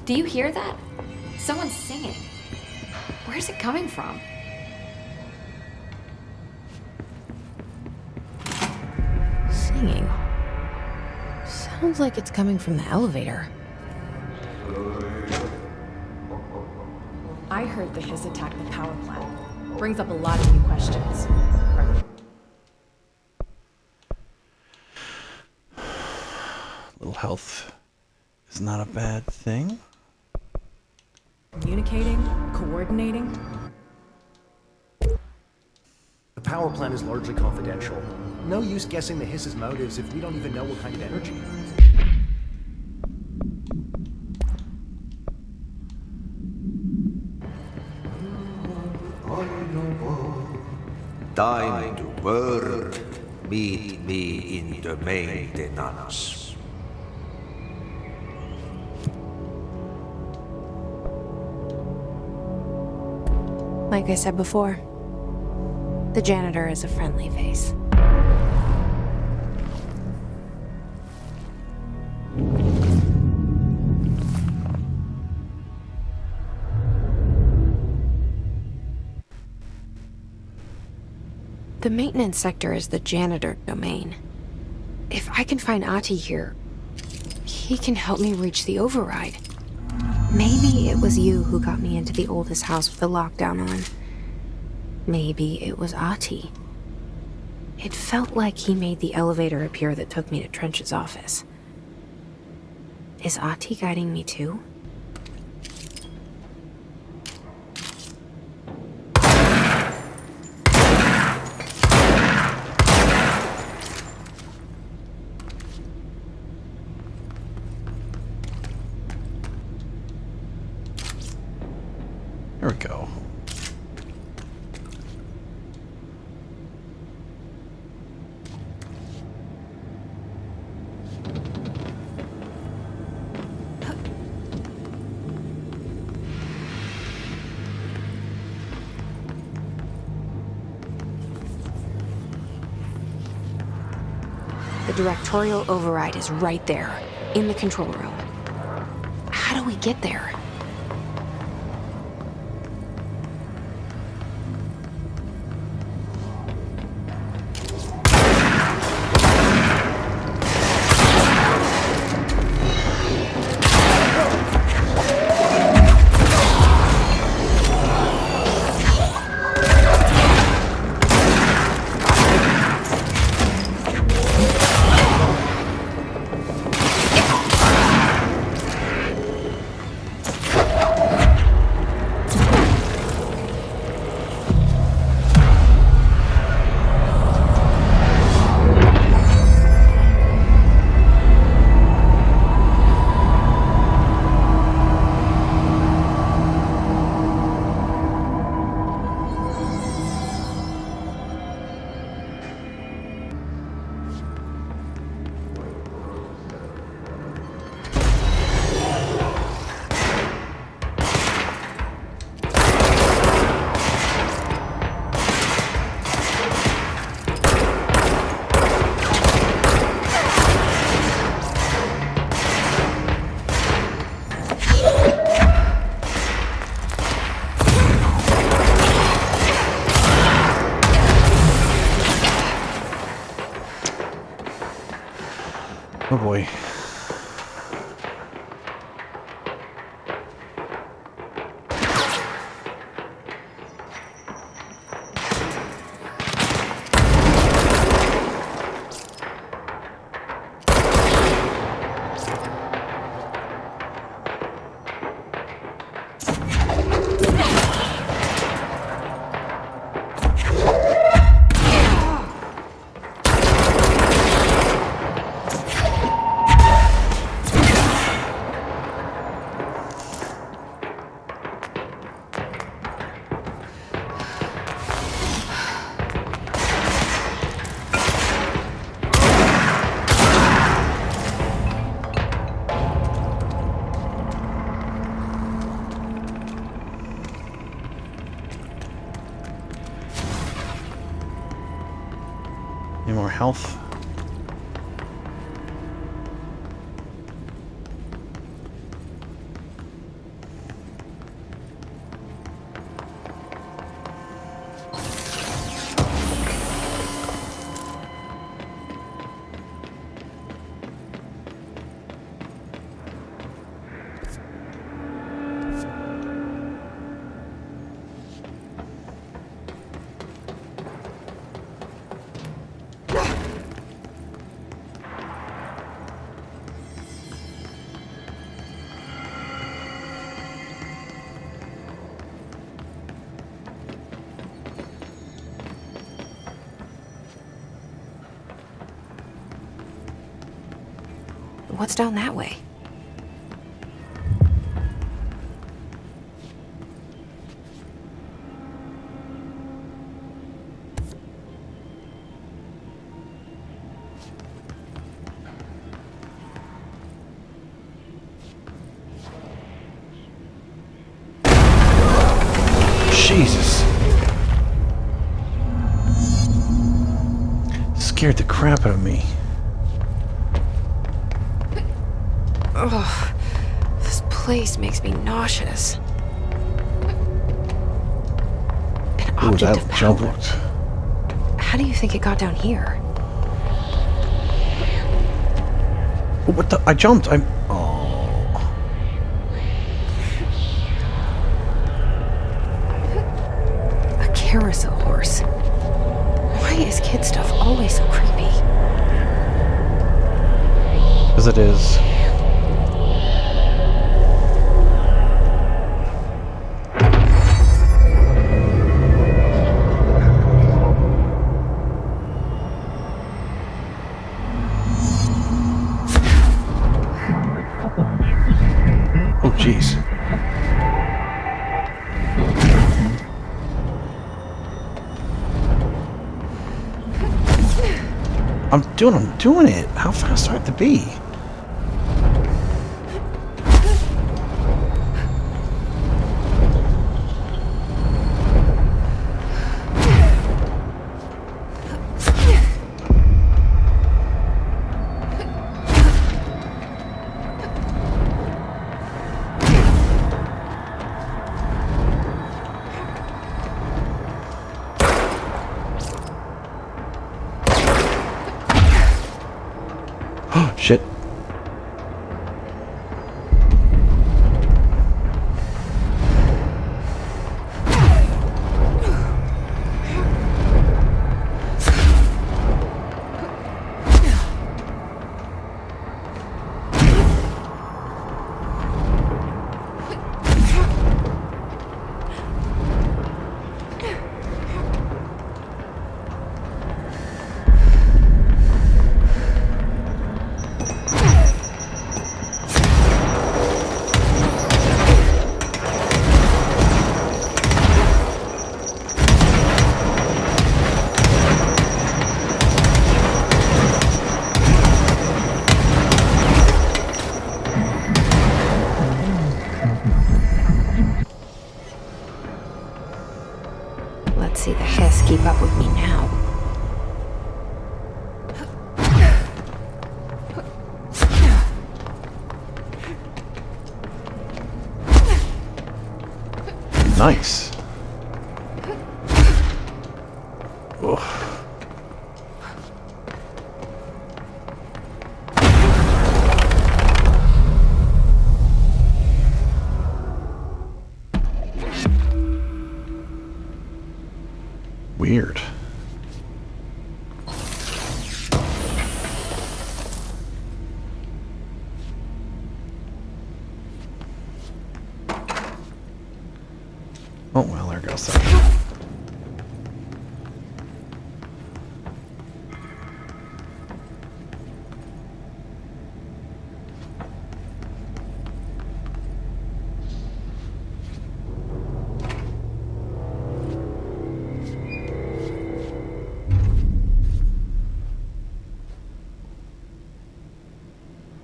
Do you hear that? Someone's singing. Where's it coming from? Singing. Sounds like it's coming from the elevator. I heard the hiss attack the power plant. Brings up a lot of new questions. Little health is not a bad thing. Communicating? Coordinating? The power plant is largely confidential. No use guessing the hiss's motives if we don't even know what kind of energy. Time to work. Meet me in the maintenance. Like I said before, the janitor is a friendly face. The maintenance sector is the janitor domain. If I can find Ahti here, he can help me reach the override. Maybe it was you who got me into the oldest house with the lockdown on. Maybe it was Ahti. It felt like he made the elevator appear that took me to Trench's office. Is Ahti guiding me too? Here we go. The Directorial override is right there, in the control room. How do we get there? Oh boy. Any more health? What's down that way? Jesus. Scared the crap out of me. Ugh. This place makes me nauseous. An Ooh, object that of power. jump looked. How do you think it got down here? Oh, what the? I jumped. I'm. Oh. A carousel horse. Why is kid stuff always so creepy? As it is. Oh, jeez. I'm doing it. How fast do I have to be? Oh, shit. Let's see the Hiss keep up with me now. Nice. Oh. Weird. Oh, well, there goes that.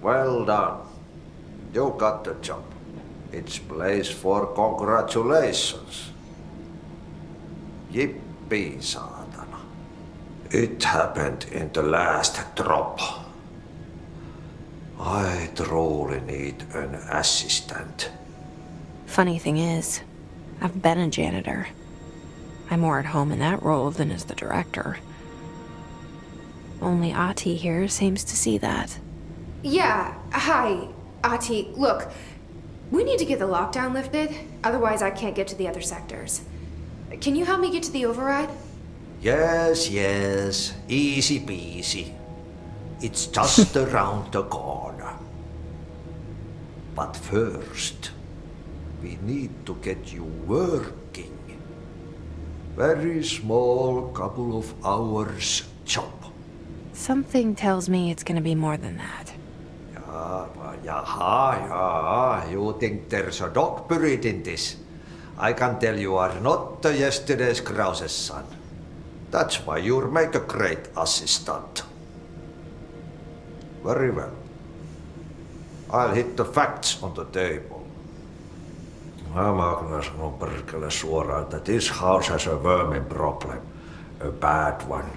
Well done. You got the job. It's place for congratulations. Yippee, saatana. It happened in the last drop. I truly need an assistant. Funny thing is, I've been a janitor. I'm more at home in that role than as the director. Only Ahti here seems to see that. Yeah, hi, Ahti. Look, we need to get the lockdown lifted, otherwise I can't get to the other sectors. Can you help me get to the override? Yes, easy peasy. It's just around the corner. But first, we need to get you working. Very small, couple of hours job. Something tells me it's gonna be more than that. Yaha, you think there's a dog buried in this? I can tell you are not the yesterday's Krause's son. That's why you'll make a great assistant. Very well. I'll hit the facts on the table. Mä kyllä sanon perkele suoraan, that this house has a vermin problem. A bad one.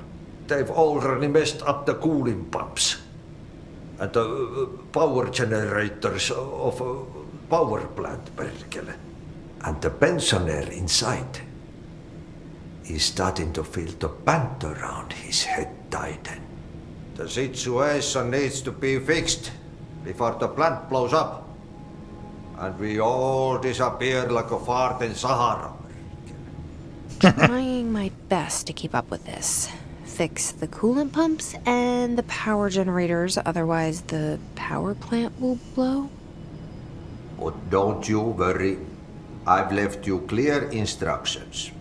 They've already messed up the cooling pumps. And the power generators of a power plant, perkele. And the pensioner inside is starting to feel the band around his head tighten. The situation needs to be fixed before the plant blows up. And we all disappear like a fart in Sahara. Trying my best to keep up with this. Fix the coolant pumps and the power generators, otherwise the power plant will blow. But don't you worry. I've left you clear instructions.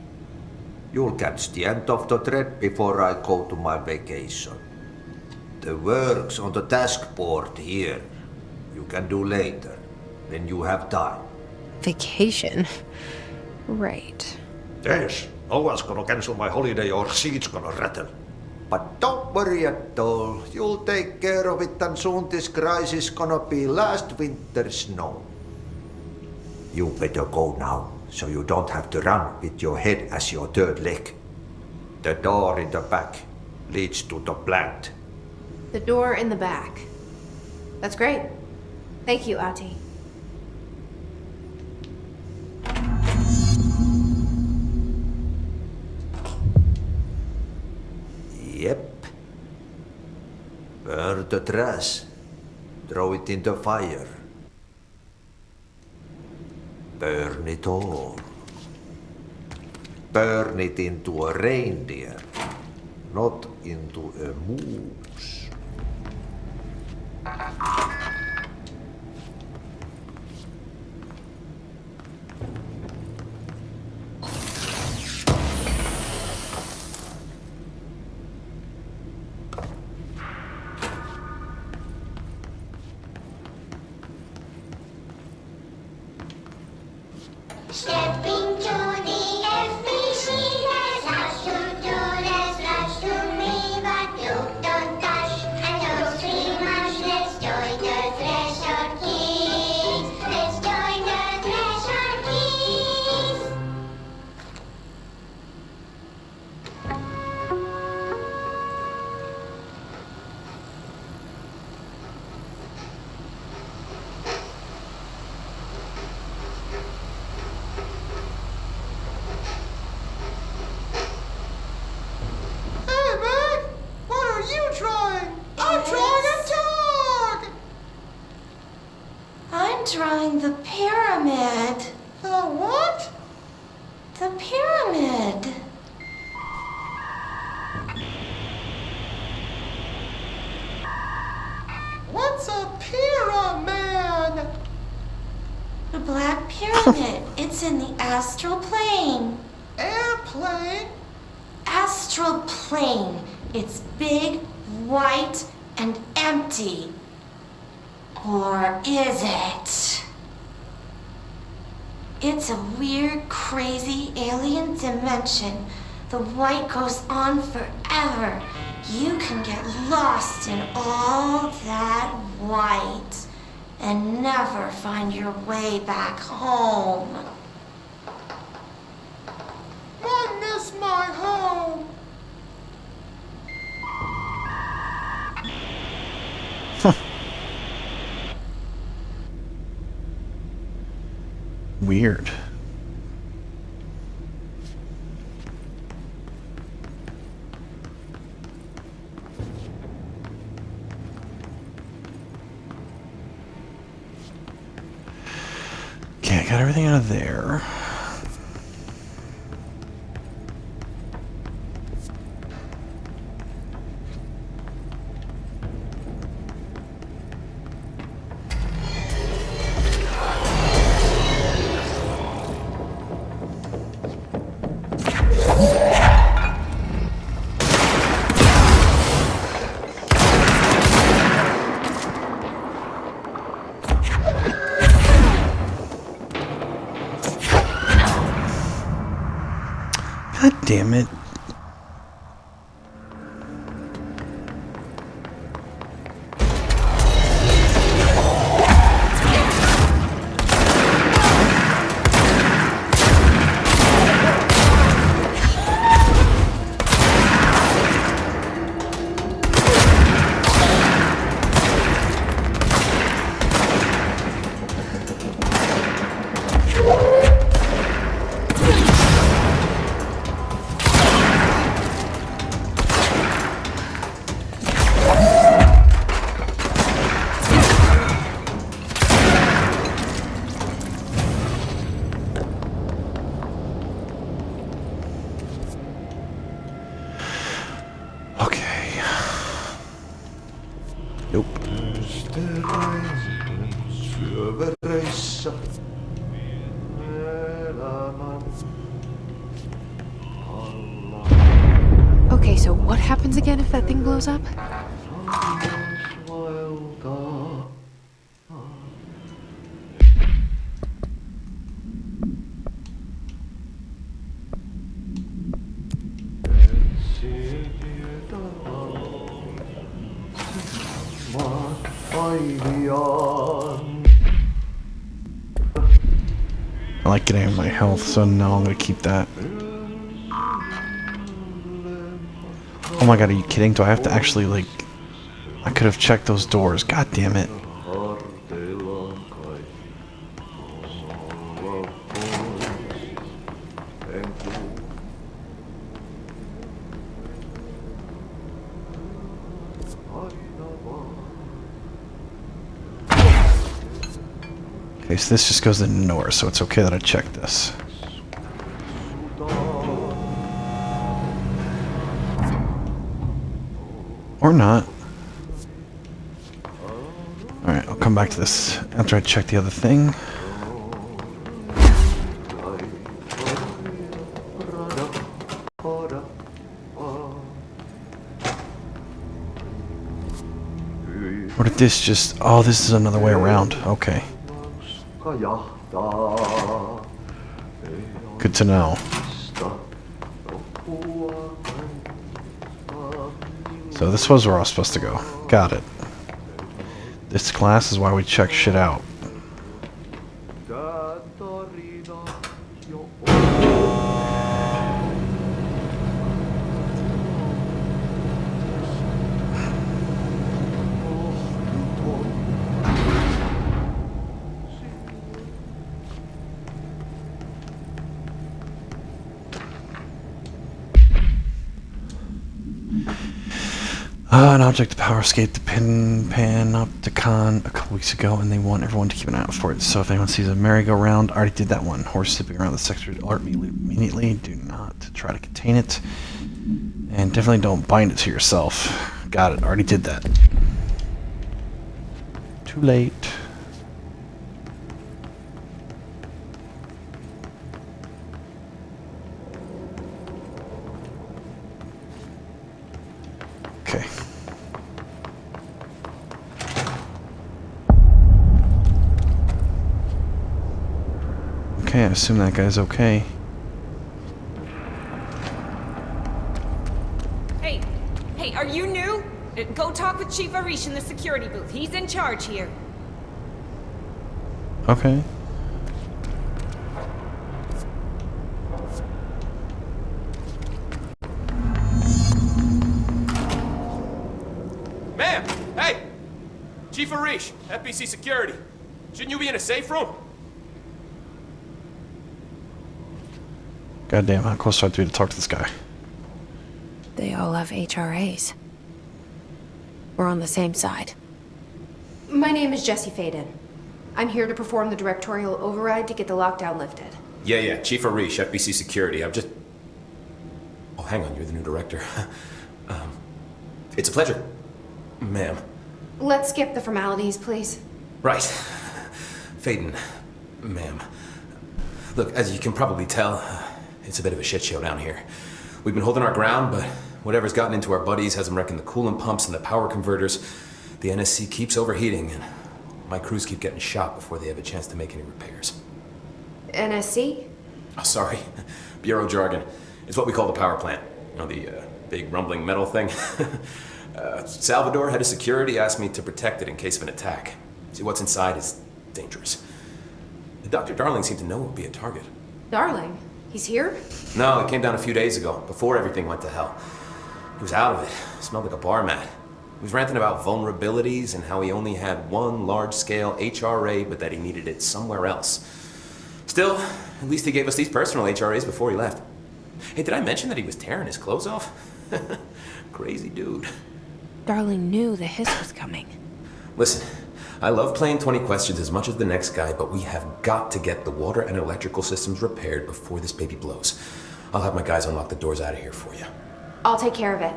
You'll catch the end of the thread before I go to my vacation. The work's on the task board here. You can do later, when you have time. Vacation? Right. Yes, no one's gonna cancel my holiday or seat's gonna rattle. But don't worry at all. You'll take care of it and soon this crisis is gonna be last winter's snow. You better go now, so you don't have to run with your head as your third leg. The door in the back leads to the plant. The door in the back. That's great. Thank you, Ati. Yep. Burn the trash. Throw it in the fire. Burn it all. Burn it into a reindeer, not into a moose. Stepping to the FBC, there's lots to do, there's lots to me, but you don't touch, and don't scream much. Let's join the Thresher Kids, let's join the Thresher Kids. Hey, man! What are you trying? I'm trying to talk! I'm drawing the pyramid. The what? The pyramid. What's a pyramid? The Black Pyramid. It's in the astral plane. Airplane? Astral plane. It's big, white, and empty. Or is it? It's a weird, crazy alien dimension. The white goes on forever. You can get lost in all that white and never find your way back home. I miss my home. Weird. Okay, I got everything out of there. God damn it. Okay. Nope. Okay, so what happens again if that thing blows up? I like getting my health, so now I'm gonna keep that. Oh my god, are you kidding? Do I have to actually, like... I could have checked those doors. God damn it. Okay, so this just goes into nowhere, so it's okay that I checked this. Or not. Alright, I'll come back to this after I check the other thing. Or did this just... Oh, this is another way around. Okay. Good to know. So this was where I was supposed to go. Got it. This class is why we check shit out. An object, the power escaped the Panopticon a couple weeks ago, and they want everyone to keep an eye out for it. So if anyone sees a merry-go-round, I already did that one. Horse zipping around the sector, alert me immediately. Do not try to contain it. And definitely don't bind it to yourself. Got it, already did that. Too late. Okay. Okay, I assume that guy's okay. Hey, are you new? Go talk with Chief Arish in the security booth. He's in charge here. Okay. Ma'am! Hey! Chief Arish, FBC Security. Shouldn't you be in a safe room? Goddamn, how close do I have to be to talk to this guy? They all have HRAs. We're on the same side. My name is Jesse Faden. I'm here to perform the directorial override to get the lockdown lifted. Yeah, Chief Arish, FBC Security. I'm just... Oh, hang on, you're the new director. It's a pleasure, ma'am. Let's skip the formalities, please. Right. Faden, ma'am. Look, as you can probably tell, it's a bit of a shit show down here. We've been holding our ground, but whatever's gotten into our buddies has them wrecking the coolant pumps and the power converters. The NSC keeps overheating, and my crews keep getting shot before they have a chance to make any repairs. NSC? Oh, sorry. Bureau jargon. It's what we call the power plant. You know, the big rumbling metal thing? Salvador, head of security, asked me to protect it in case of an attack. See, what's inside is dangerous. Dr. Darling seemed to know it would be a target. Darling, he's here? No, he came down a few days ago, before everything went to hell. He was out of it. Smelled like a bar mat. He was ranting about vulnerabilities and how he only had one large-scale HRA, but that he needed it somewhere else. Still, at least he gave us these personal HRAs before he left. Hey, did I mention that he was tearing his clothes off? Crazy dude. Darling knew the hiss was coming. Listen, I love playing 20 questions as much as the next guy, but we have got to get the water and electrical systems repaired before this baby blows. I'll have my guys unlock the doors out of here for you. I'll take care of it.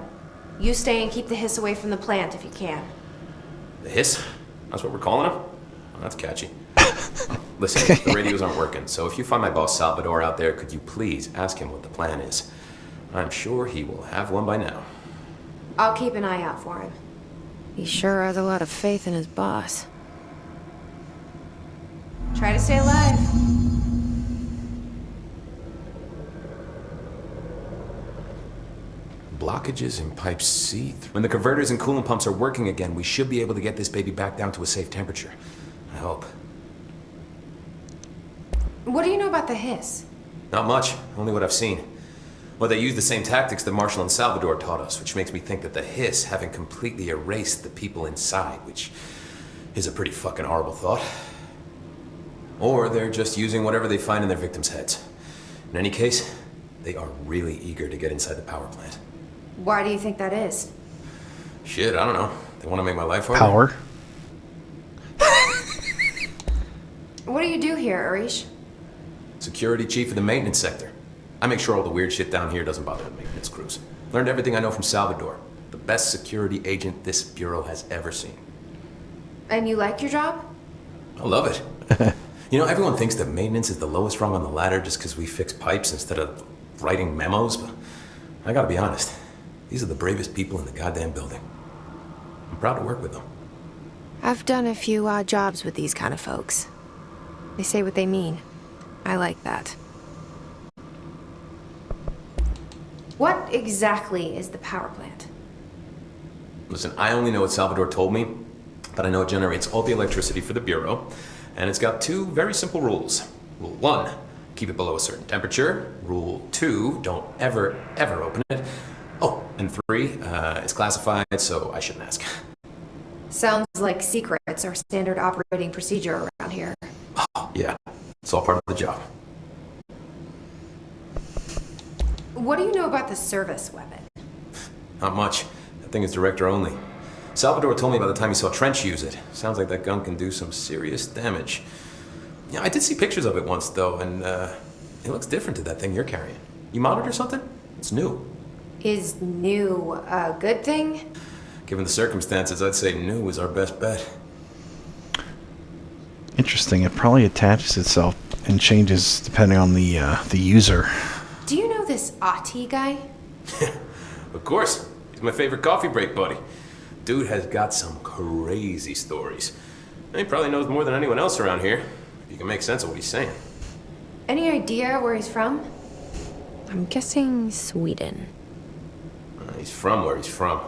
You stay and keep the hiss away from the plant if you can. The hiss? That's what we're calling him? Oh, that's catchy. Listen, the radios aren't working, so if you find my boss Salvador out there, could you please ask him what the plan is? I'm sure he will have one by now. I'll keep an eye out for him. He sure has a lot of faith in his boss. Try to stay alive. Blockages in pipe C. When the converters and coolant pumps are working again, we should be able to get this baby back down to a safe temperature. I hope. What do you know about the hiss? Not much, only what I've seen. Well, they use the same tactics that Marshall and Salvador taught us, which makes me think that the hiss haven't completely erased the people inside, which is a pretty fucking horrible thought. Or they're just using whatever they find in their victims' heads. In any case, they are really eager to get inside the power plant. Why do you think that is? Shit, I don't know. They want to make my life harder. Power. What do you do here, Arish? Security chief of the maintenance sector. I make sure all the weird shit down here doesn't bother the maintenance crews. Learned everything I know from Salvador. The best security agent this bureau has ever seen. And you like your job? I love it. You know, everyone thinks that maintenance is the lowest rung on the ladder just because we fix pipes instead of writing memos, but I gotta be honest. These are the bravest people in the goddamn building. I'm proud to work with them. I've done a few odd jobs with these kind of folks. They say what they mean. I like that. What exactly is the power plant? Listen, I only know what Salvador told me, but I know it generates all the electricity for the Bureau, and it's got two very simple rules. Rule 1, keep it below a certain temperature. Rule 2, don't ever, ever open it. Oh, and 3, it's classified, so I shouldn't ask. Sounds like secrets are standard operating procedure around here. Oh, yeah, it's all part of the job. What do you know about the service weapon? Not much. That thing is director only. Salvador told me by the time he saw Trench use it. Sounds like that gun can do some serious damage. Yeah, I did see pictures of it once, though, and it looks different to that thing you're carrying. You monitor something? It's new. Is new a good thing? Given the circumstances, I'd say new is our best bet. Interesting. It probably attaches itself and changes depending on the user. Do you know this Ati guy? Of course. He's my favorite coffee break buddy. Dude has got some crazy stories. And he probably knows more than anyone else around here, if you can make sense of what he's saying. Any idea where he's from? I'm guessing Sweden. He's from where he's from.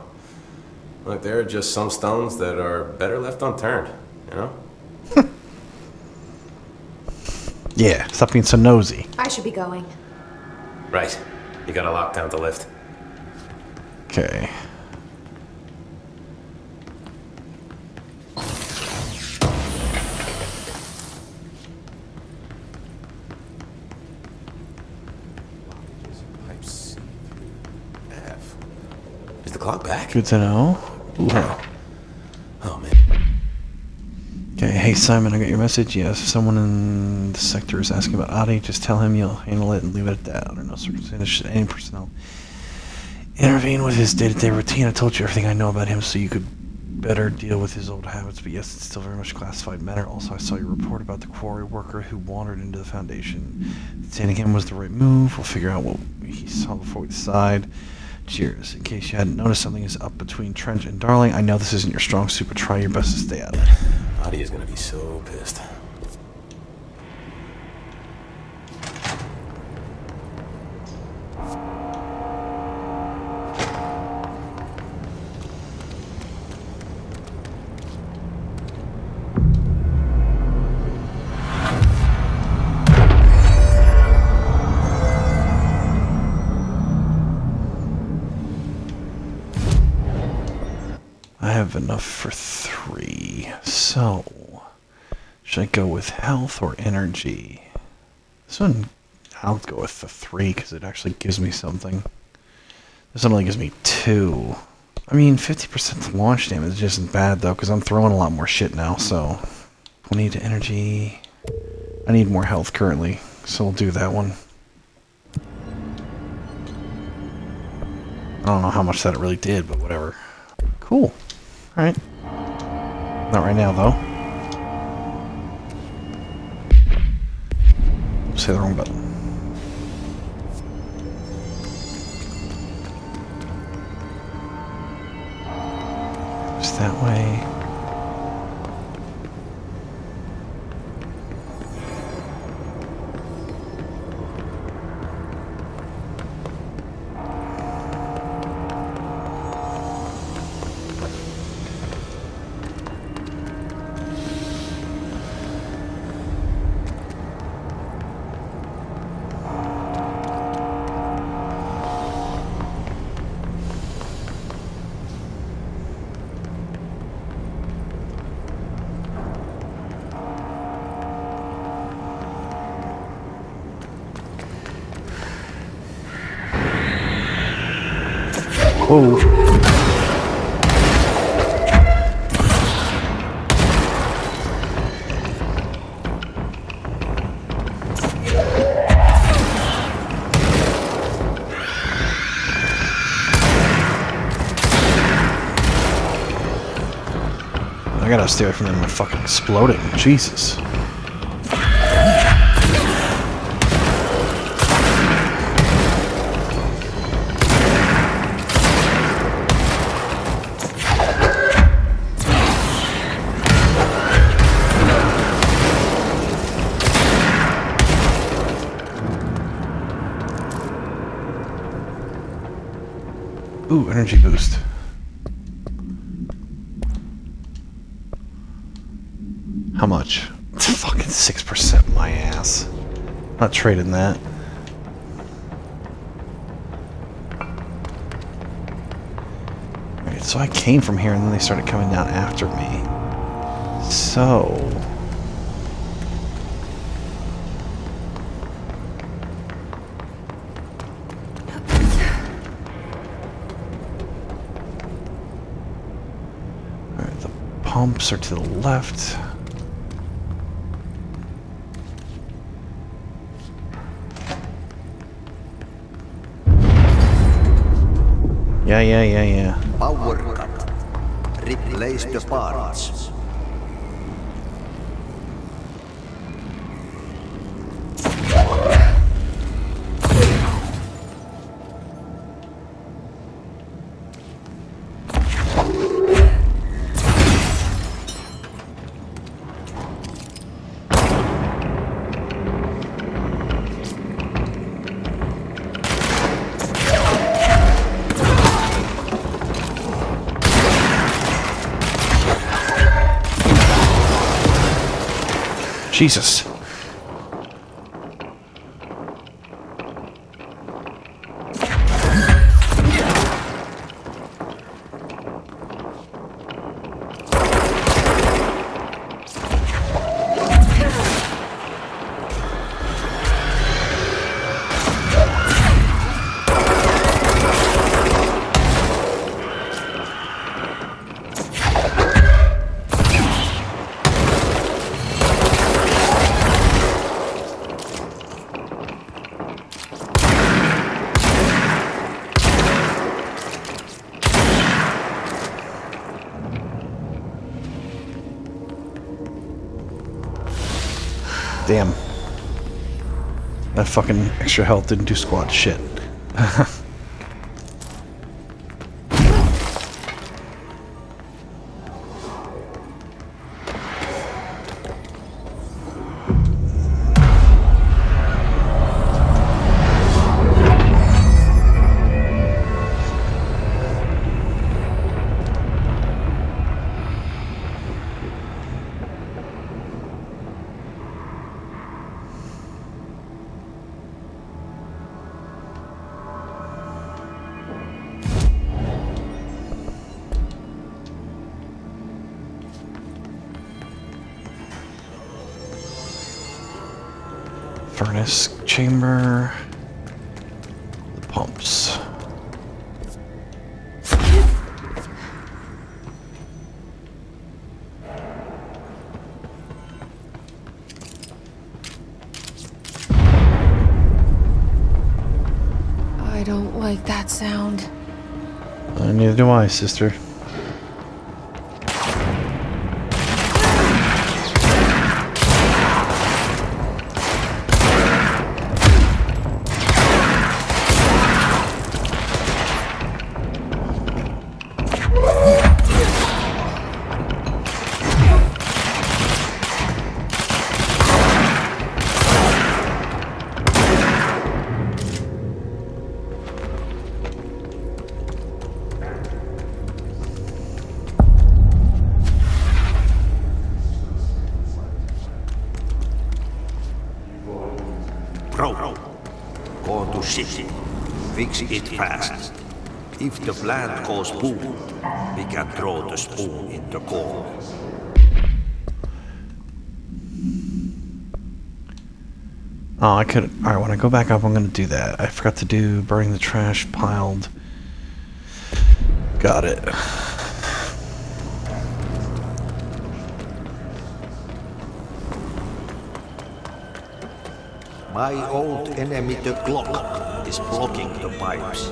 Look, there are just some stones that are better left unturned, you know? Yeah, stop being so nosy. I should be going. Right. You got a lockdown to lift. Okay. Is the clock back? Good to know. Ooh. Oh, man. Okay, hey Simon, I got your message. Yes, if someone in the sector is asking about Adi, just tell him you'll handle it and leave it at that. Under no circumstances should any personnel intervene with his day-to-day routine. I told you everything I know about him so you could better deal with his old habits, but yes, it's still very much a classified matter. Also, I saw your report about the quarry worker who wandered into the Foundation. Detaining him was the right move. We'll figure out what he saw before we decide. Cheers. In case you hadn't noticed, something is up between Trench and Darling. I know this isn't your strong suit, but try your best to stay out of it. Adi is gonna be so pissed. have enough for 3. So, should I go with health or energy? This one, I'll go with the 3 because it actually gives me something. This one only gives me 2. I mean, 50% launch damage isn't bad though because I'm throwing a lot more shit now, so... I need energy. I need more health currently, so we'll do that one. I don't know how much that it really did, but whatever. Cool. Alright. Not right now, though. Say the wrong button. Just that way. Whoa. I gotta stay away from them fucking exploding. Jesus. Ooh, energy boost. How much? It's fucking 6% my ass. Not trading that. Alright, so I came from here and then they started coming down after me. So... Alright, the pumps are to the left. Yeah. Power cut. Replace the parts. Jesus. Damn. That fucking extra health didn't do squat shit. Furnace chamber. The pumps. I don't like that sound. Neither do I, sister. Bro, go to city. Fix it fast. If the plant goes boom, we can throw the spoon in the corner. Oh, I could. Alright, when I go back up, I'm gonna do that. I forgot to do burning the trash piled. Got it. My old enemy, the clock, is blocking the pipes.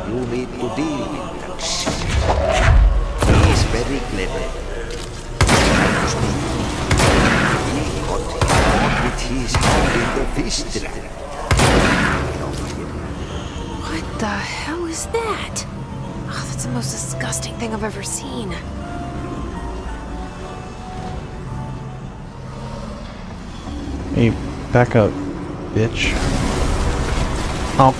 You need to deal with them. He is very clever. He got caught with his hand in the fish trap. What the hell is that? Oh, that's the most disgusting thing I've ever seen. Hey, back up, bitch. Oh,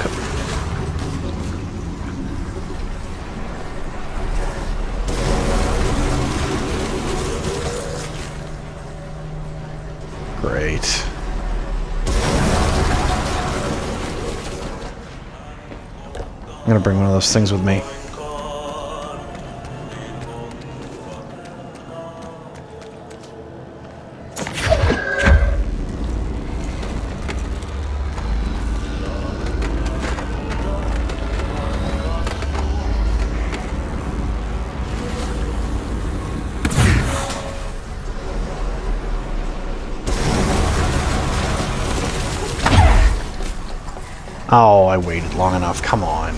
great. I'm gonna bring one of those things with me. Oh, I waited long enough. Come on.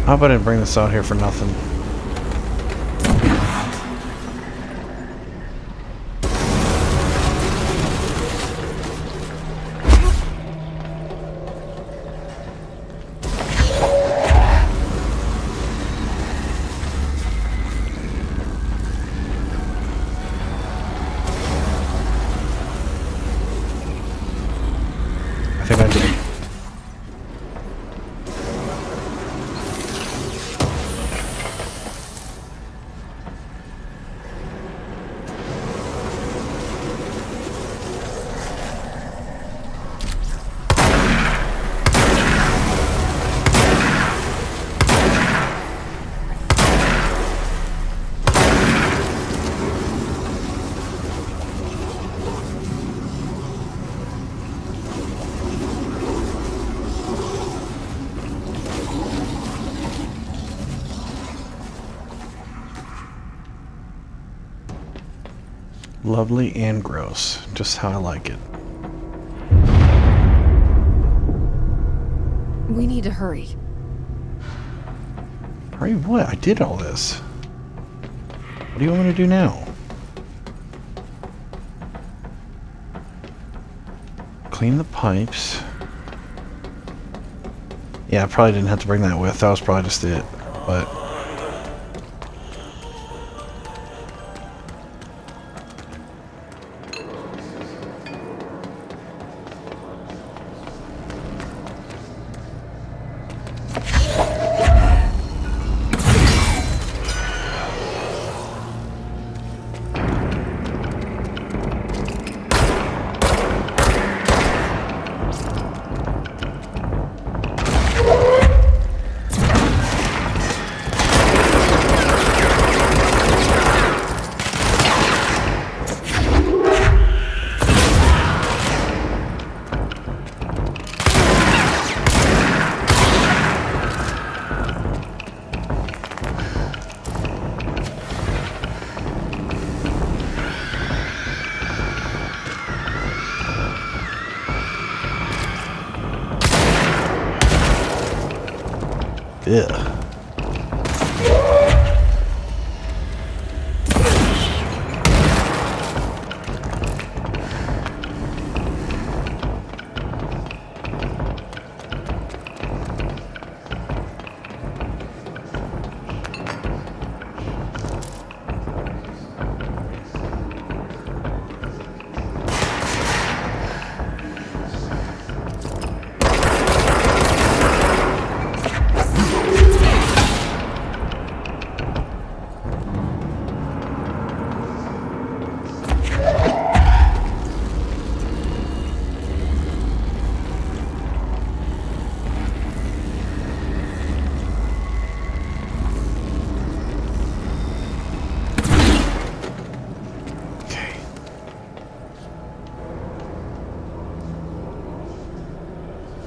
I hope I didn't bring this out here for nothing. I think I did. Lovely and gross. Just how I like it. We need to hurry. Hurry what? I did all this. What do you want me to do now? clean the pipes. Yeah, I probably didn't have to bring that with. That was probably just it. But yeah.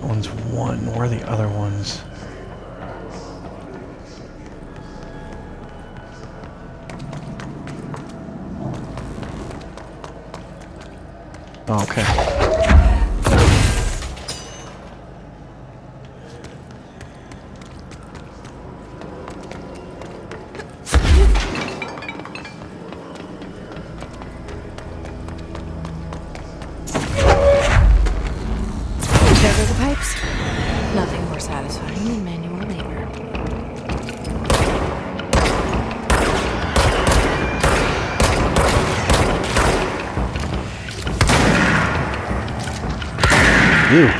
One's one. Where are the other ones? Oh, okay. There go the pipes. Nothing more satisfying than manual labor. Ew.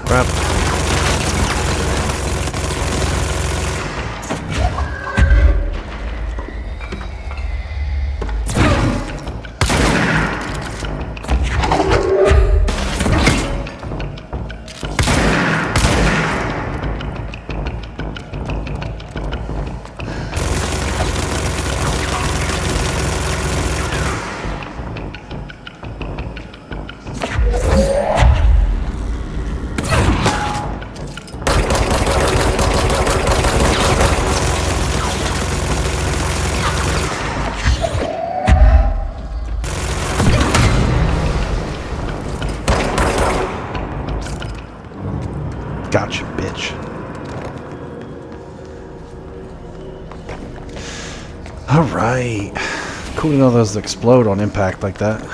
Crap. Gotcha, bitch. Alright. Cool to know those explode on impact like that.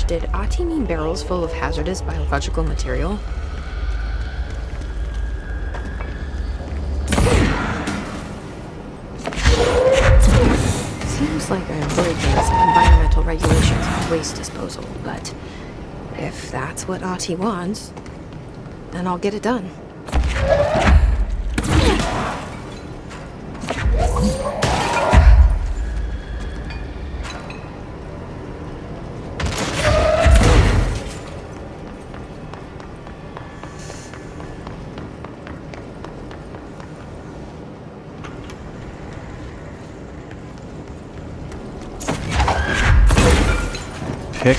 Did Ati mean barrels full of hazardous biological material? Seems like I'm breaking some environmental regulations on waste disposal, but if that's what Ati wants, then I'll get it done. Pick.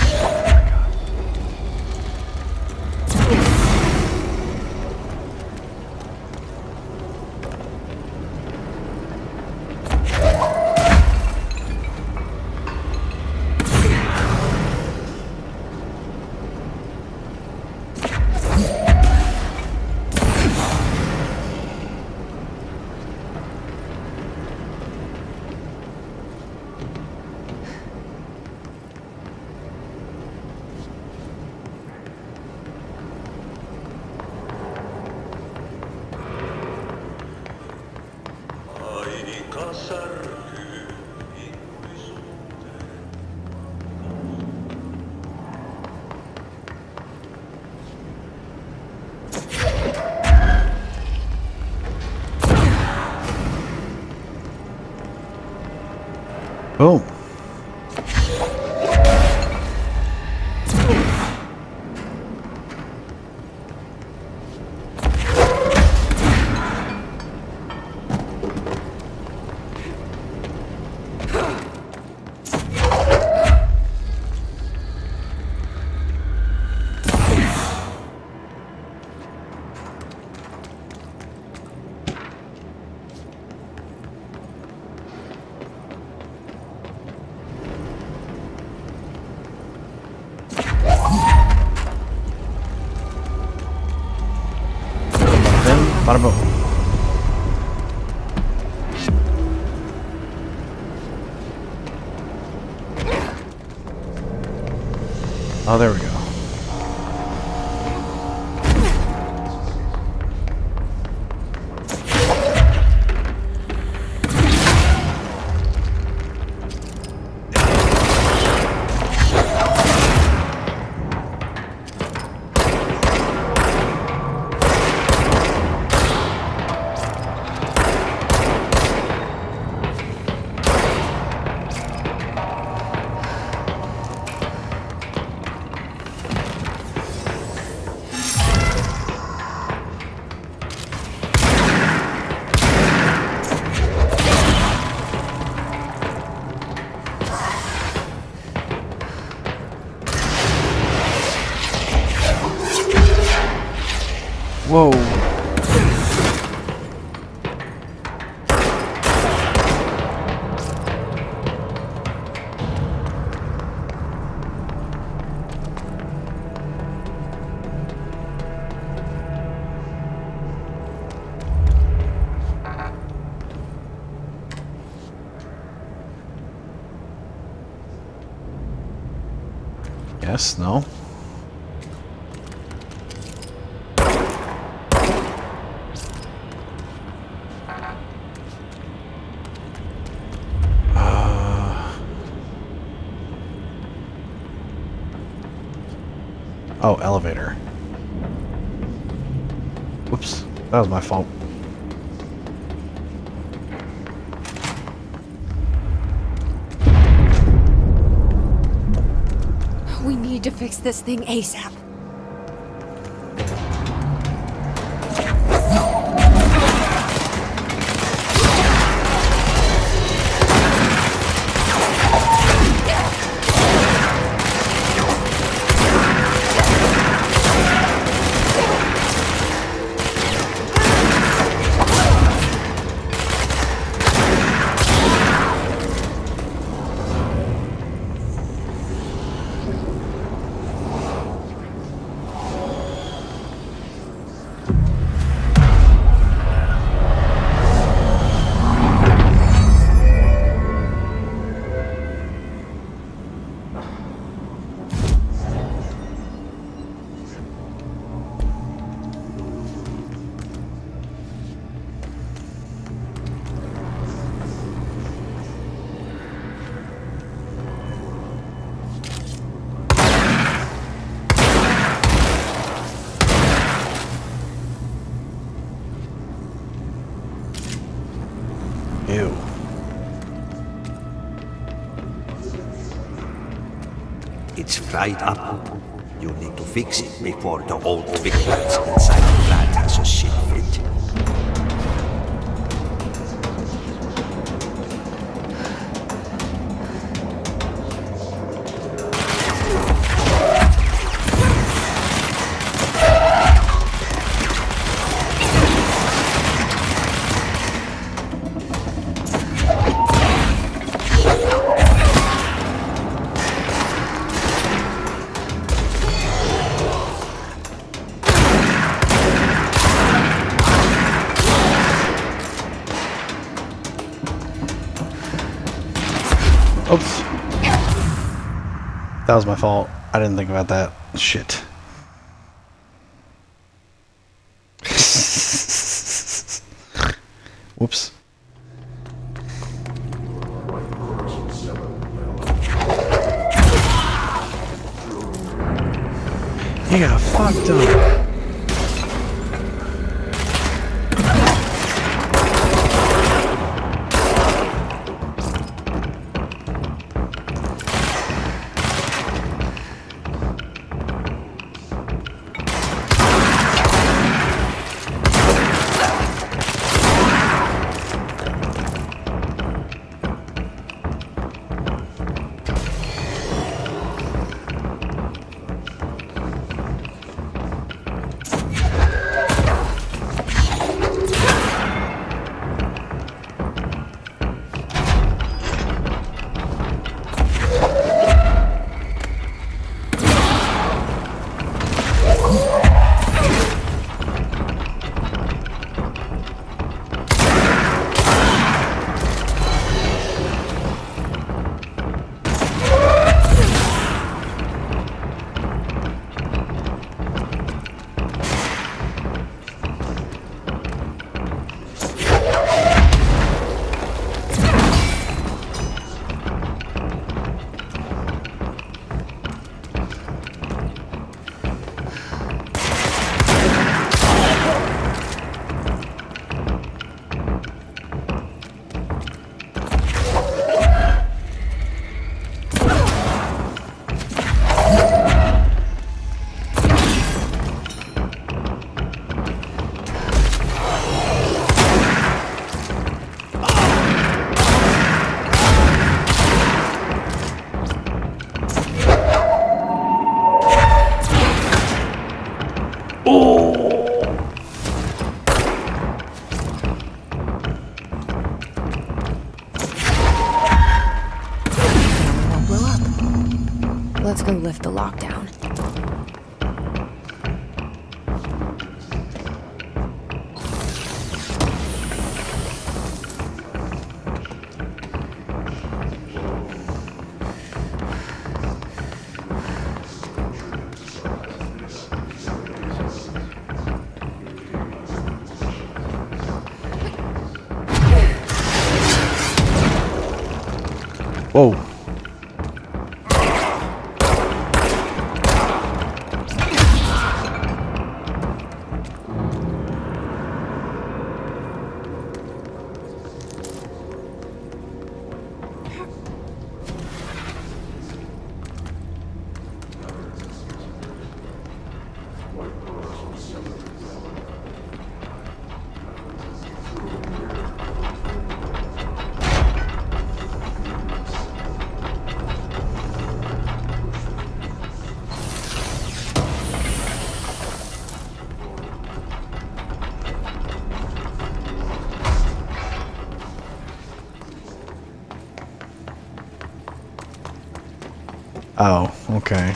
Boom. Bada boom. Oh, there we go. Whoa. Yes, no. Oh, elevator. Whoops, that was my fault. We need to fix this thing ASAP. Ew. It's fried up. You need to fix it before the old victims inside the plant has a shit fit. Oops. That was my fault. I didn't think about that. Shit. Whoops. You got fucked up. Let's go lift the lockdown. Whoa. Oh, okay.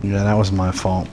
Yeah, that was my fault.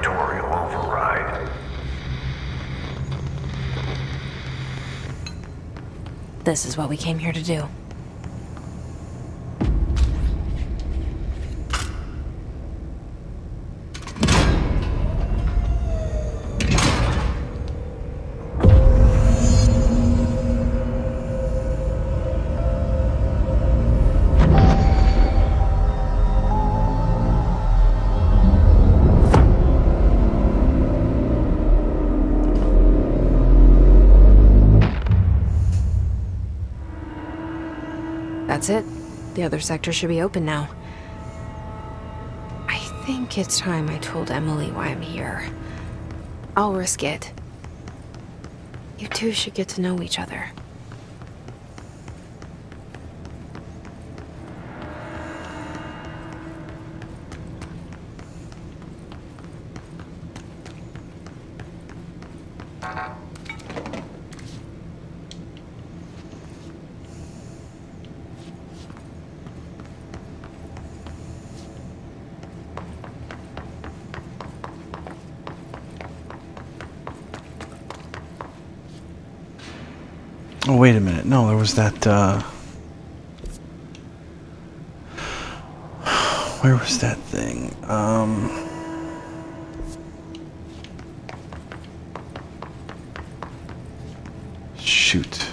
Directorial override. This is what we came here to do. That's it. The other sector should be open now. I think it's time I told Emily why I'm here. I'll risk it. You two should get to know each other. Oh, wait a minute. No, there was that, where was that thing? Shoot.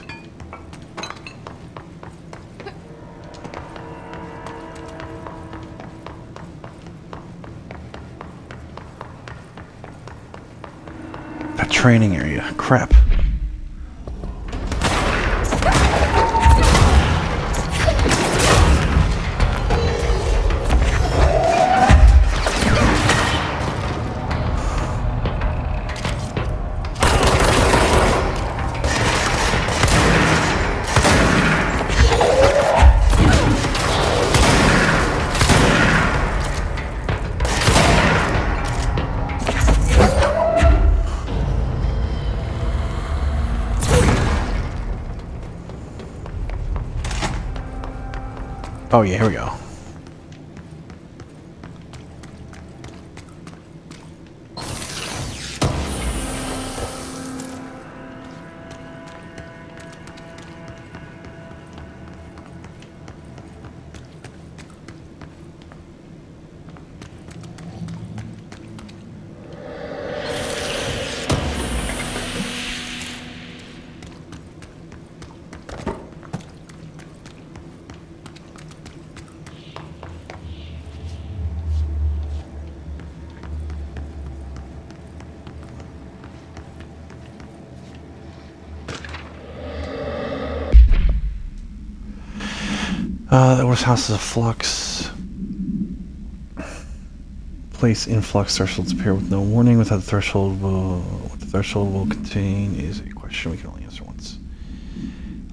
That training area. Crap. Oh yeah, here we go. There was houses of flux. Place influx thresholds appear with no warning. Without the threshold, what the threshold will contain is a question we can only answer once.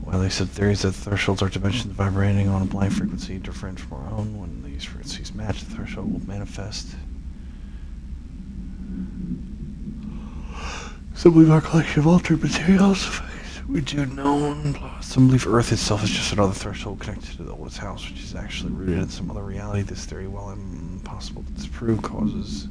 While they said theories that thresholds are dimensions vibrating on a blind frequency different from our own, when these frequencies match, the threshold will manifest. Some believe our collection of altered materials. We do know. Some believe Earth itself is just another threshold connected to the oldest house, which is actually rooted in some other reality. This theory, while impossible to disprove, causes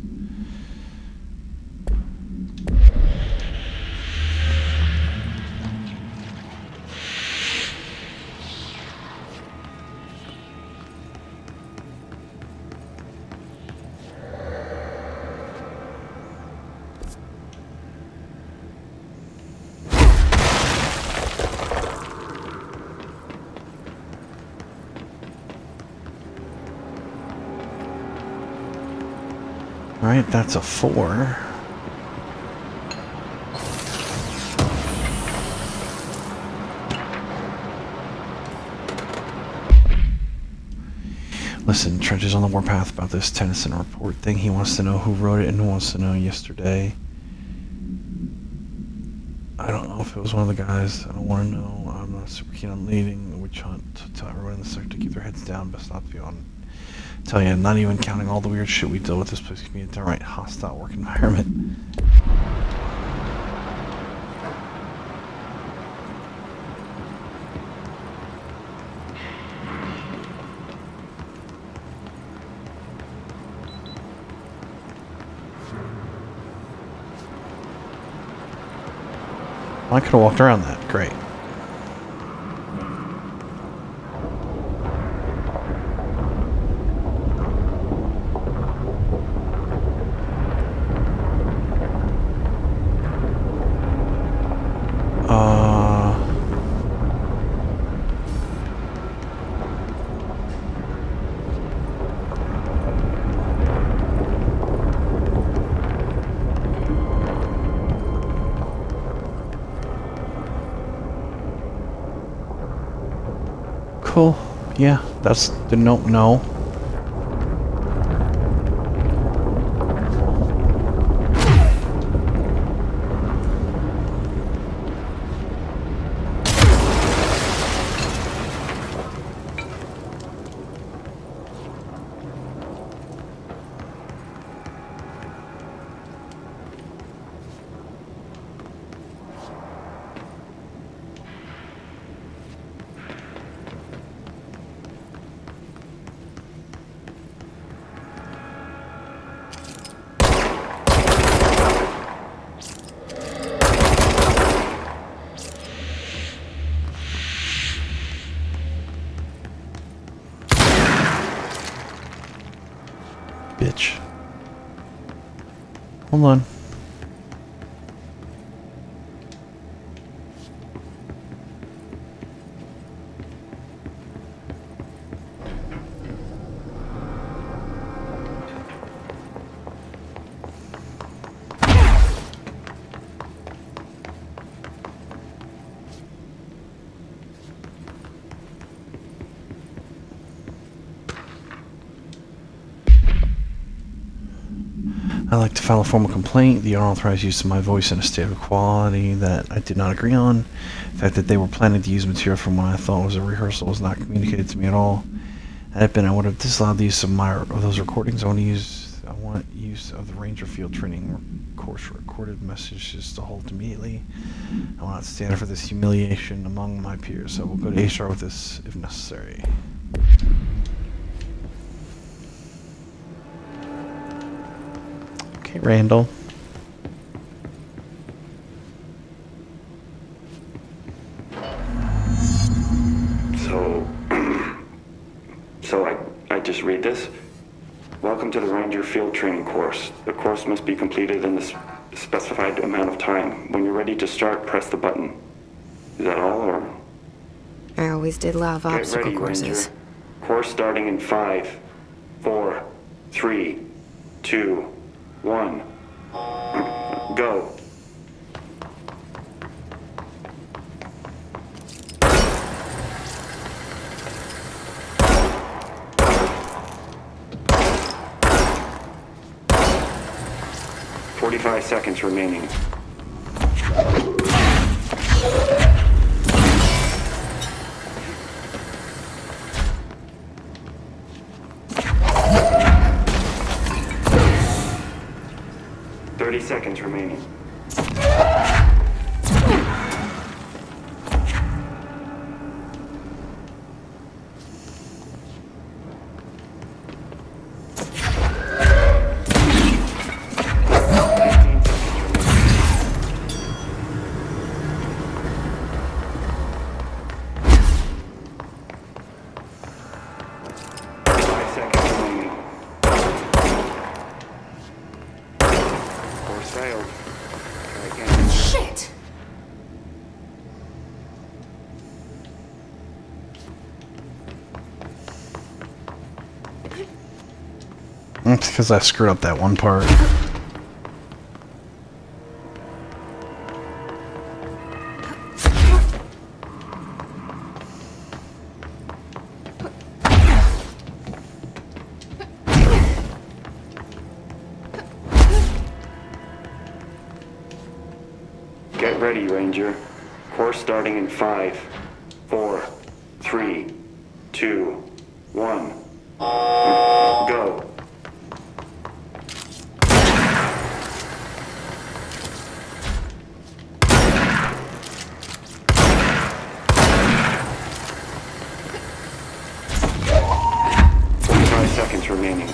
Alright, that's a 4. Listen, Trench is on the warpath about this Tennyson report thing. He wants to know who wrote it and who wants to know yesterday. I don't know if it was one of the guys. I don't want to know. I'm not super keen on leading the witch hunt. Tell everyone in the sector to keep their heads down. Best not to be on. Tell you, not even counting all the weird shit we deal with, this place can be a downright hostile work environment. I could have walked around that. Great. Cool. Yeah, that's the nope. No. Bitch. Hold on. I'd like to file a formal complaint. The unauthorized use of my voice in a state of quality that I did not agree on. The fact that they were planning to use material from what I thought was a rehearsal was not communicated to me at all. Had it been, I would have disallowed the use of those recordings. I want use of the Ranger Field Training course recorded messages to hold immediately. I will not stand for this humiliation among my peers. I will go to HR with this if necessary. Okay, Randall. So I just read this. Welcome to the Ranger Field Training course. The course must be completed in the specified amount of time. When you're ready to start, press the button. Is that all, or? I always did love obstacle Get ready, courses. Ranger. Course starting in 5, 4, 3, 2, 1. Go. "45 seconds remaining. Seconds remaining. Shit! It's because I screwed up that one part. Get ready, Ranger. Course starting in 5, 4, 3, 2, 1. Go. Seconds remaining.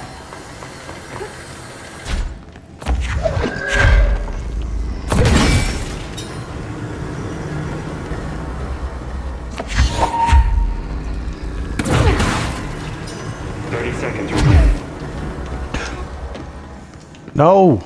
No!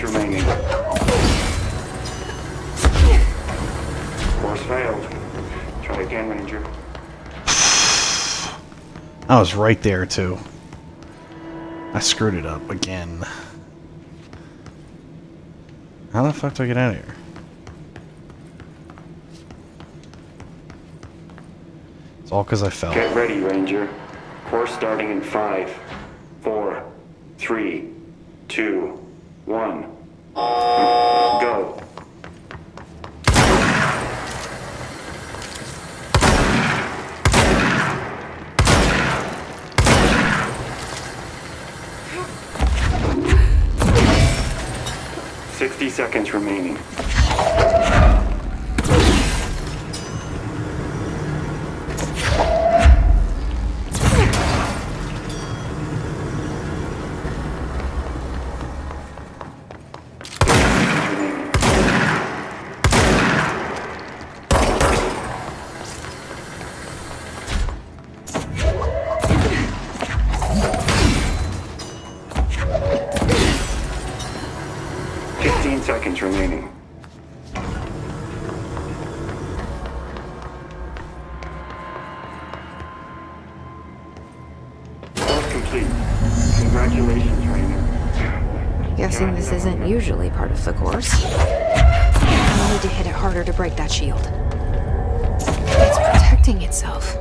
Remaining. Course failed. Try again, Ranger. I was right there, too. I screwed it up again. How the fuck do I get out of here? It's all because I fell. Get ready, Ranger. Course starting in 5, 4, 3, 2, 1. Go. Seconds remaining. Seconds remaining. Course complete. Congratulations, Rainer. Guessing this isn't usually part of the course. I need to hit it harder to break that shield. It's protecting itself.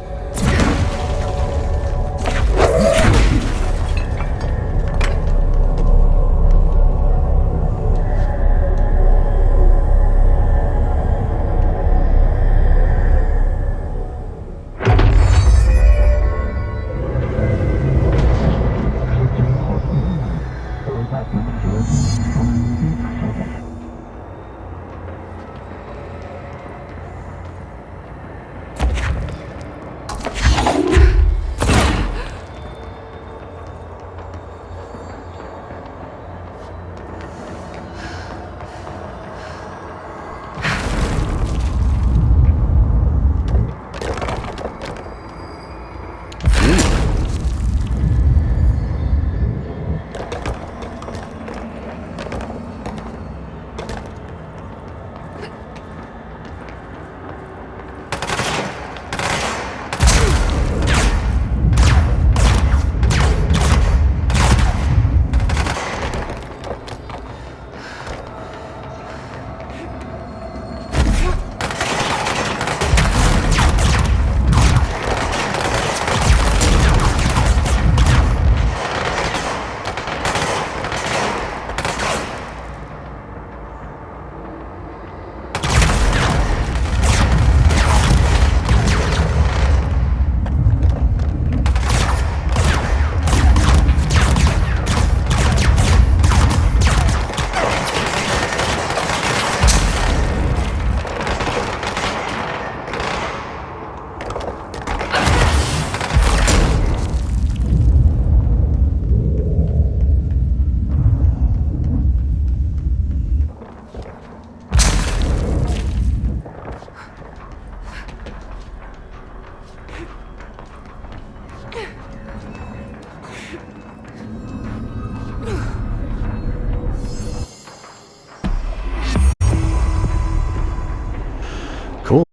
Cool.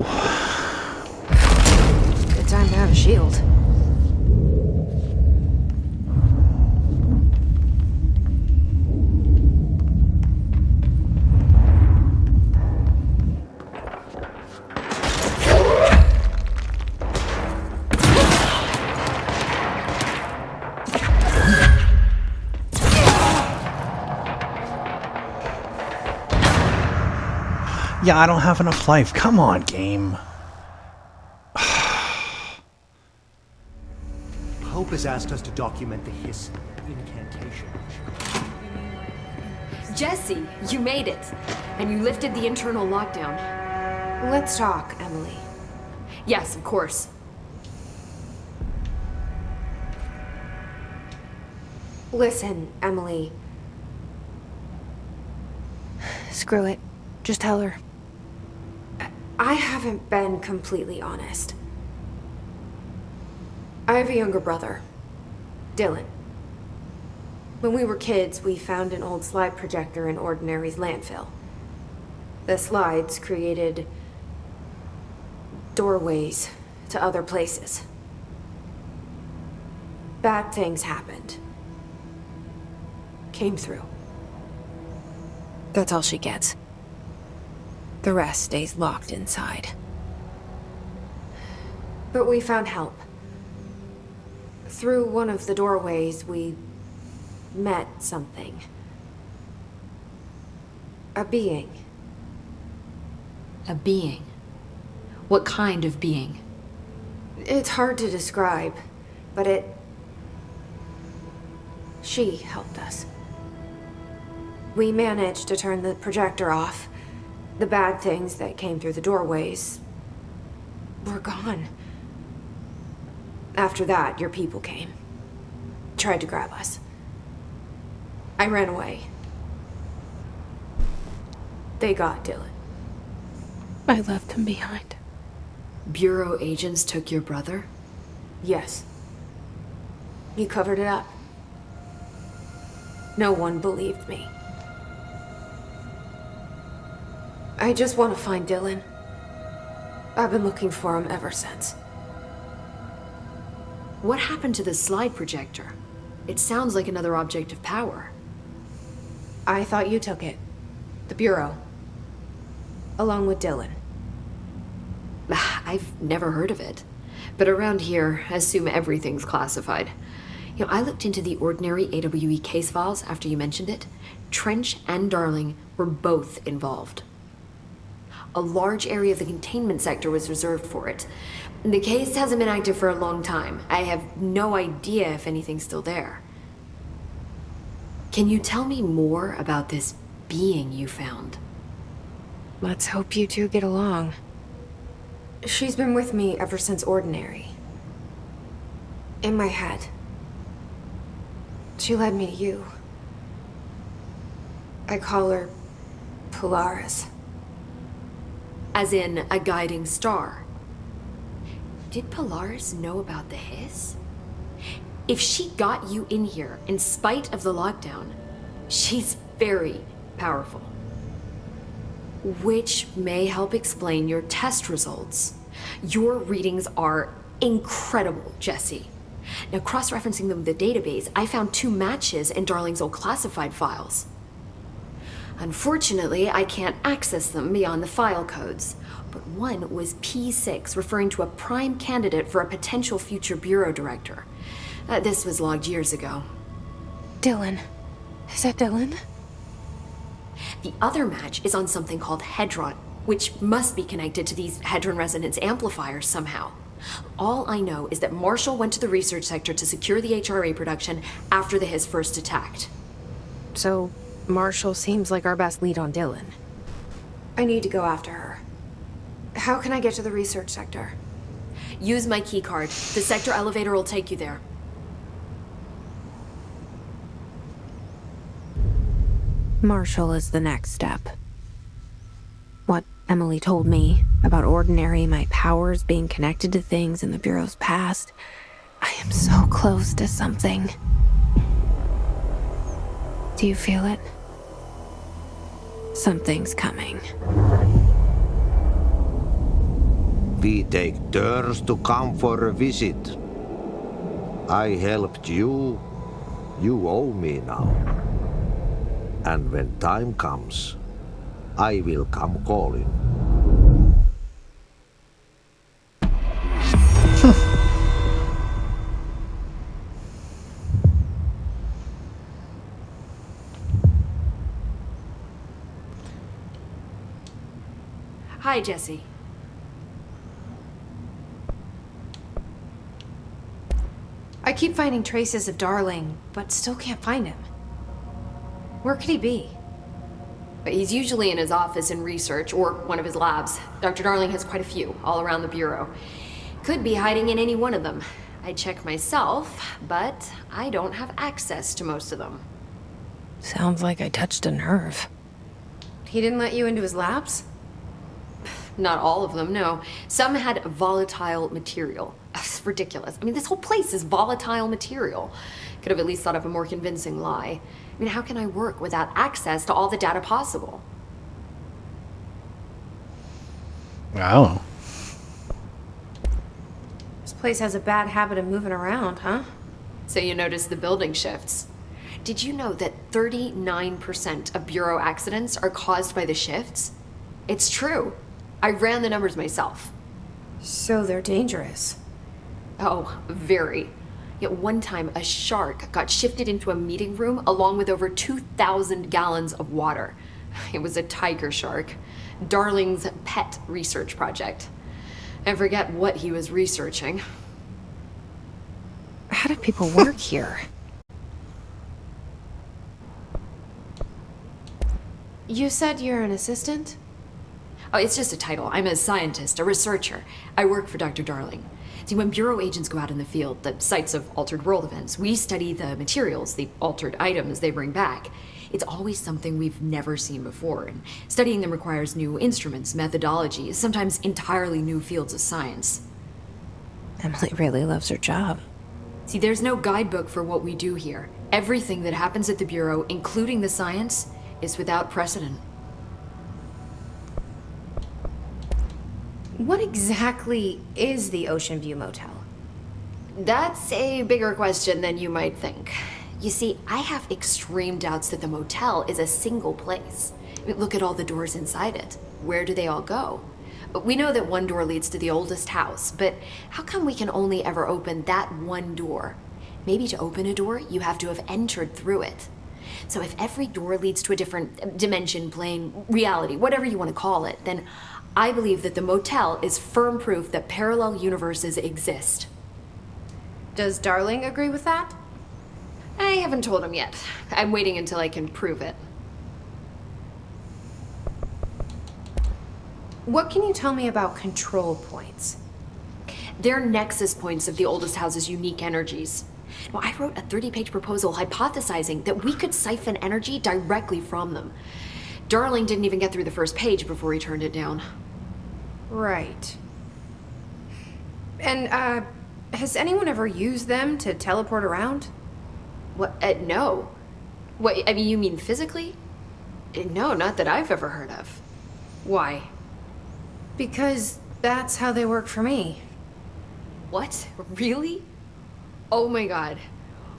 Good time to have a shield. Yeah, I don't have enough life. Come on, game. Hope has asked us to document the hiss incantation. Jesse, you made it. And you lifted the internal lockdown. Let's talk, Emily. Yes, of course. Listen, Emily. Screw it. Just tell her. I haven't been completely honest. I have a younger brother, Dylan. When we were kids, we found an old slide projector in Ordinary's landfill. The slides created doorways to other places. Bad things happened. Came through. That's all she gets. The rest stays locked inside. But we found help. Through one of the doorways, we met something. A being. A being? What kind of being? It's hard to describe, but she helped us. We managed to turn the projector off. The bad things that came through the doorways were gone. After that, your people came. Tried to grab us. I ran away. They got Dylan. I left him behind. Bureau agents took your brother? Yes. You covered it up. No one believed me. I just want to find Dylan. I've been looking for him ever since. What happened to the slide projector? It sounds like another object of power. I thought you took it. The Bureau. Along with Dylan. I've never heard of it. But around here, I assume everything's classified. You know, I looked into the Ordinary AWE case files after you mentioned it. Trench and Darling were both involved. A large area of the containment sector was reserved for it. The case hasn't been active for a long time. I have no idea if anything's still there. Can you tell me more about this being you found? Let's hope you two get along. She's been with me ever since Ordinary. In my head. She led me to you. I call her Polaris. As in a guiding star. Did Polaris know about the hiss? If she got you in here in spite of the lockdown, she's very powerful. Which may help explain your test results. Your readings are incredible, Jesse. Now, cross-referencing them with the database, I found 2 matches in Darling's old classified files. Unfortunately, I can't access them beyond the file codes, but one was P6, referring to a prime candidate for a potential future bureau director. This was logged years ago. Dylan. Is that Dylan? The other match is on something called Hedron, which must be connected to these Hedron resonance amplifiers somehow. All I know is that Marshall went to the research sector to secure the HRA production after the Hiss first attacked. So, Marshall seems like our best lead on Dylan. I need to go after her. How can I get to the research sector? Use my keycard. The sector elevator will take you there. Marshall is the next step. What Emily told me about Ordinary, my powers being connected to things in the Bureau's past, I am so close to something. Do you feel it? Something's coming. We take turns to come for a visit. I helped you. You owe me now. And when time comes, I will come calling. Hi, Jesse. I keep finding traces of Darling, but still can't find him. Where could he be? But he's usually in his office in research, or one of his labs. Dr. Darling has quite a few, all around the Bureau. Could be hiding in any one of them. I check myself, but I don't have access to most of them. Sounds like I touched a nerve. He didn't let you into his labs? Not all of them, no. Some had volatile material. It's ridiculous. I mean, this whole place is volatile material. Could have at least thought of a more convincing lie. I mean, how can I work without access to all the data possible? I don't know. This place has a bad habit of moving around, huh? So you notice the building shifts. Did you know that 39% of Bureau accidents are caused by the shifts? It's true. I ran the numbers myself. So they're dangerous. Oh, very. Yet one time, a shark got shifted into a meeting room along with over 2,000 gallons of water. It was a tiger shark. Darling's pet research project. I forget what he was researching. How do people work here? You said you're an assistant? Oh, it's just a title. I'm a scientist, a researcher. I work for Dr. Darling. See, when Bureau agents go out in the field, the sites of altered world events, we study the materials, the altered items they bring back. It's always something we've never seen before, and studying them requires new instruments, methodologies, sometimes entirely new fields of science. Emily really loves her job. See, there's no guidebook for what we do here. Everything that happens at the Bureau, including the science, is without precedent. What exactly is the Ocean View Motel? That's a bigger question than you might think. You see, I have extreme doubts that the motel is a single place. I mean, look at all the doors inside it. Where do they all go? We know that one door leads to the oldest house, but how come we can only ever open that one door? Maybe to open a door, you have to have entered through it. So if every door leads to a different dimension, plane, reality, whatever you want to call it, then I believe that the motel is firm proof that parallel universes exist. Does Darling agree with that? I haven't told him yet. I'm waiting until I can prove it. What can you tell me about control points? They're nexus points of the oldest house's unique energies. Well, I wrote a 30-page proposal hypothesizing that we could siphon energy directly from them. Darling didn't even get through the first page before he turned it down. Right. And, has anyone ever used them to teleport around? What? No. What, I mean, you mean physically? No, not that I've ever heard of. Why? Because that's how they work for me. What? Really? Oh my god.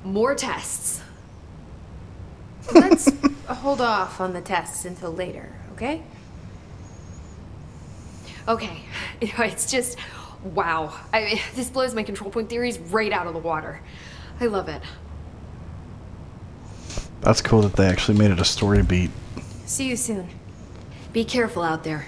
More tests. Let's hold off on the tests until later, okay? Okay. It's just, wow. This blows my control point theories right out of the water. I love it. That's cool that they actually made it a story beat. See you soon. Be careful out there.